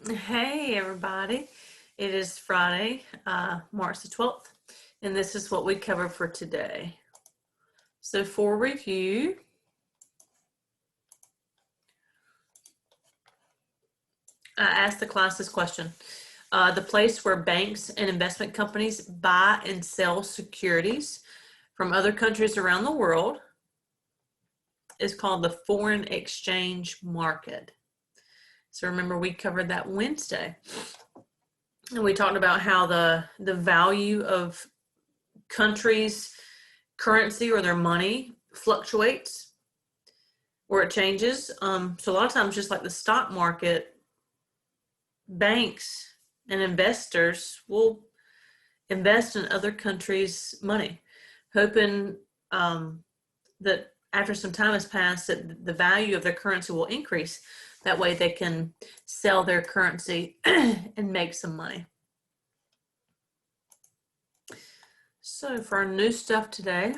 Hey, everybody. It is Friday, March the 12th, and this is what we cover for today. So, for review, I asked the class this question. The place where banks and investment companies buy and sell securities from other countries around the world is called the foreign exchange market. So, remember, we covered that Wednesday. And we talked about how the value of countries' currency or their money fluctuates or it changes. So a lot of times, just like the stock market, banks and investors will invest in other countries' money, hoping that after some time has passed, that the value of their currency will increase. That way they can sell their currency and make some money. So for our new stuff today,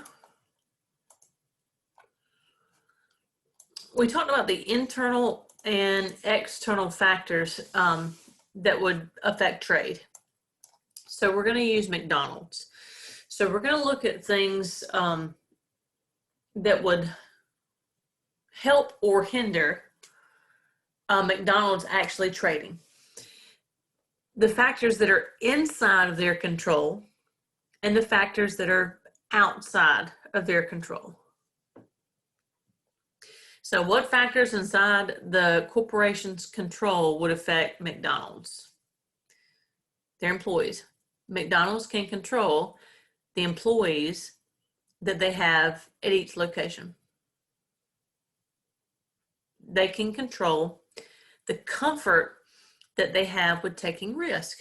we talked about the internal and external factors that would affect trade. So we're going to use McDonald's. So we're going to look at things that would help or hinder McDonald's actually trading. The factors that are inside of their control and the factors that are outside of their control. So what factors inside the corporation's control would affect McDonald's? Their employees. McDonald's can control the employees that they have at each location. They can control the comfort that they have with taking risk.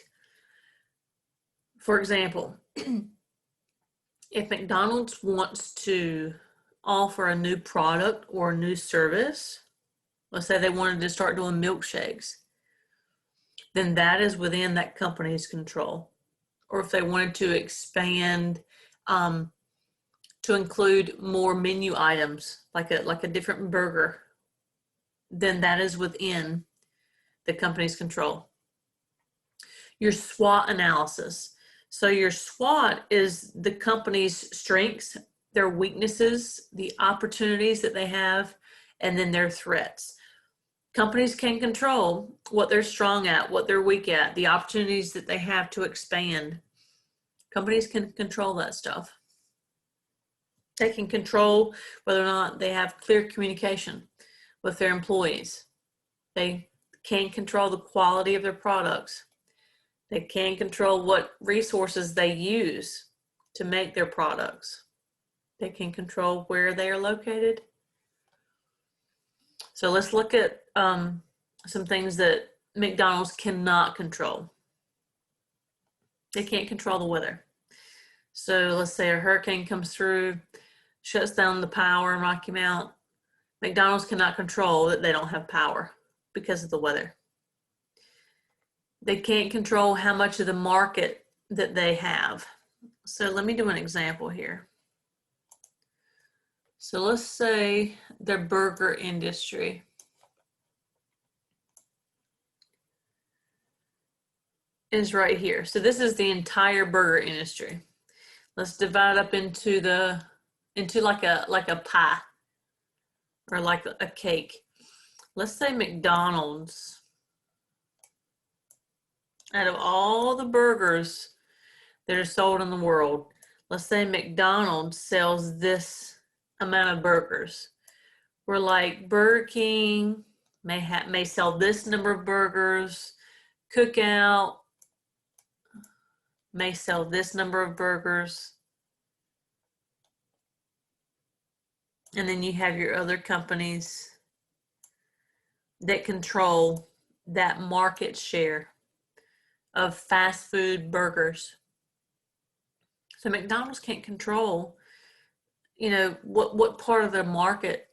For example, if McDonald's wants to offer a new product or a new service, let's say they wanted to start doing milkshakes, then that is within that company's control. Or if they wanted to expand to include more menu items, like a different burger, then that is within the company's control. Your SWOT analysis. So your SWOT is the company's strengths, their weaknesses, the opportunities that they have, and then their threats. Companies can control what they're strong at, what they're weak at, the opportunities that they have to expand. Companies can control that stuff. They can control whether or not they have clear communication with their employees. They can control the quality of their products. They can control what resources they use to make their products. They can control where they are located. So let's look at some things that McDonald's cannot control. They can't control the weather. So let's say a hurricane comes through, shuts down the power in Rocky Mount. McDonald's cannot control that they don't have power because of the weather. They can't control how much of the market that they have. So let me do an example here. So let's say the burger industry. Is right here. So this is the entire burger industry. Let's divide up into like a pie or like a cake. Let's say McDonald's, out of all the burgers that are sold in the world, let's say McDonald's sells this amount of burgers. We're like Burger King may sell this number of burgers, Cookout may sell this number of burgers. And then you have your other companies that control that market share of fast food burgers. So McDonald's can't control, what part of the market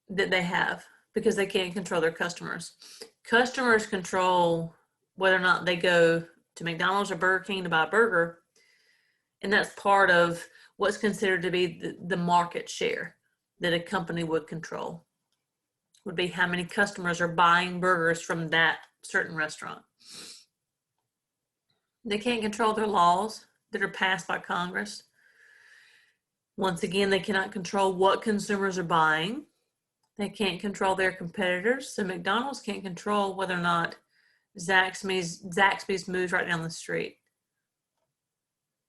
that they have because they can't control their customers. Customers control whether or not they go to McDonald's or Burger King to buy a burger, and that's part of what's considered to be the market share that a company would control. would be how many customers are buying burgers from that certain restaurant. They can't control their laws that are passed by Congress. Once again, they cannot control what consumers are buying. They can't control their competitors. So McDonald's can't control whether or not Zaxby's moves right down the street,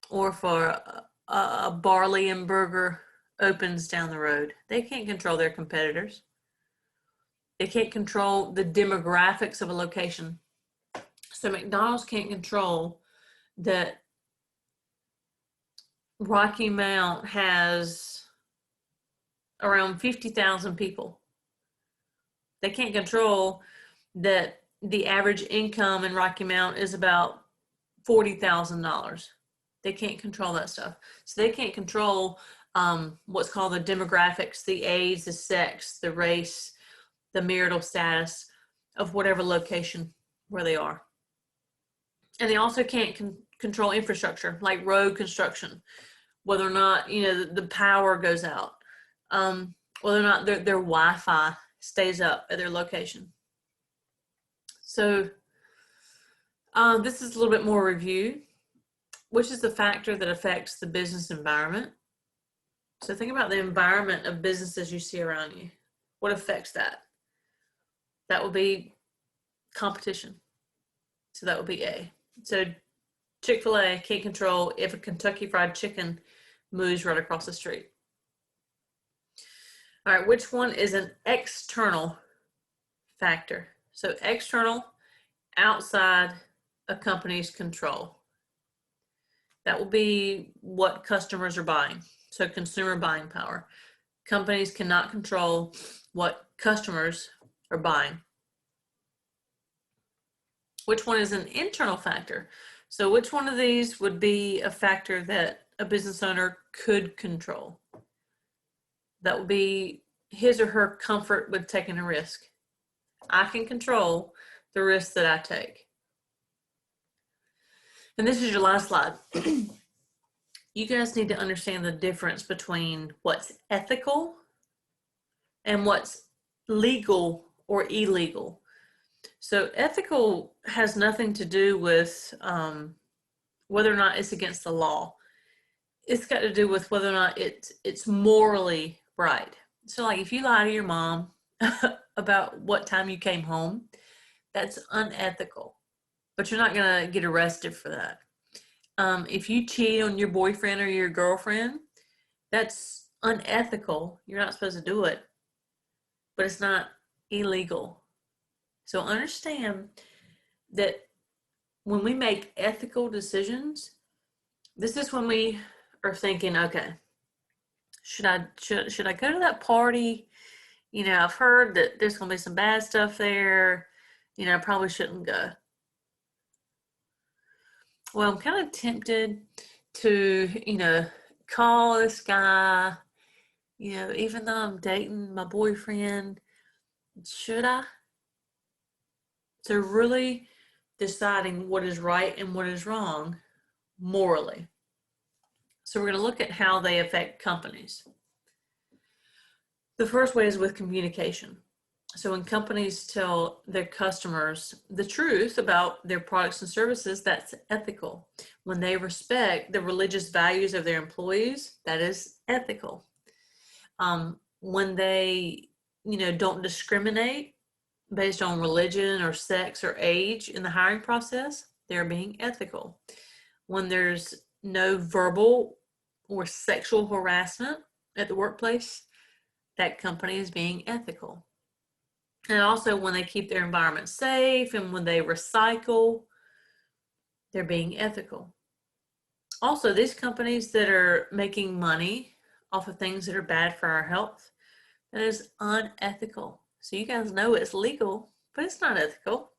or for a Barley and Burger opens down the road. They can't control their competitors. They can't control the demographics of a location. So McDonald's can't control that Rocky Mount has around 50,000 people. They can't control that the average income in Rocky Mount is about $40,000. They can't control that stuff. So they can't control what's called the demographics, the age, the sex, the race, the marital status of whatever location where they are. And they also can't control infrastructure, like road construction, whether or not, the power goes out, whether or not their Wi-Fi stays up at their location. So this is a little bit more review. Which is the factor that affects the business environment? So think about the environment of businesses you see around you. What affects that? That would be competition. So that would be A. So Chick-fil-A can't control if a Kentucky Fried Chicken moves right across the street. All right, which one is an external factor? So external, outside a company's control. That will be what customers are buying. So consumer buying power. Companies cannot control what customers are buying. Which one is an internal factor? So which one of these would be a factor that a business owner could control? That would be his or her comfort with taking a risk. I can control the risk that I take. And this is your last slide. You guys need to understand the difference between what's ethical and what's legal or illegal. So ethical has nothing to do with whether or not it's against the law. It's got to do with whether or not it's morally right. So like if you lie to your mom about what time you came home, that's unethical. But you're not going to get arrested for that. If you cheat on your boyfriend or your girlfriend, that's unethical. You're not supposed to do it, but it's not illegal. So understand that when we make ethical decisions, this is when we are thinking, okay, should I go to that party? I've heard that there's going to be some bad stuff there. I probably shouldn't go. Well, I'm kind of tempted to, call this guy, even though I'm dating my boyfriend, should I? So really deciding what is right and what is wrong morally. So we're going to look at how they affect companies. The first way is with communication. So when companies tell their customers the truth about their products and services, that's ethical. When they respect the religious values of their employees, that is ethical. When they, don't discriminate based on religion or sex or age in the hiring process, they're being ethical. When there's no verbal or sexual harassment at the workplace, that company is being ethical. And also when they keep their environment safe and when they recycle, they're being ethical. Also, these companies that are making money off of things that are bad for our health, that is unethical. So you guys know it's legal, but it's not ethical.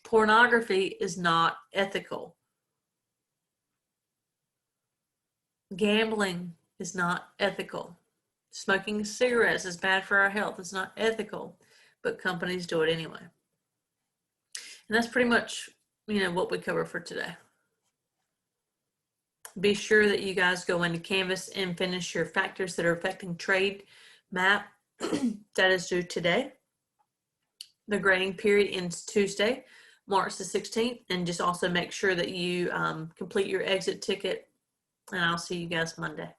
Pornography is not ethical. Gambling is not ethical. Smoking cigarettes is bad for our health. It's not ethical, but companies do it anyway. And that's pretty much, what we cover for today. Be sure that you guys go into Canvas and finish your factors that are affecting trade map that is due today. The grading period ends Tuesday, March the 16th, and just also make sure that you complete your exit ticket, and I'll see you guys Monday.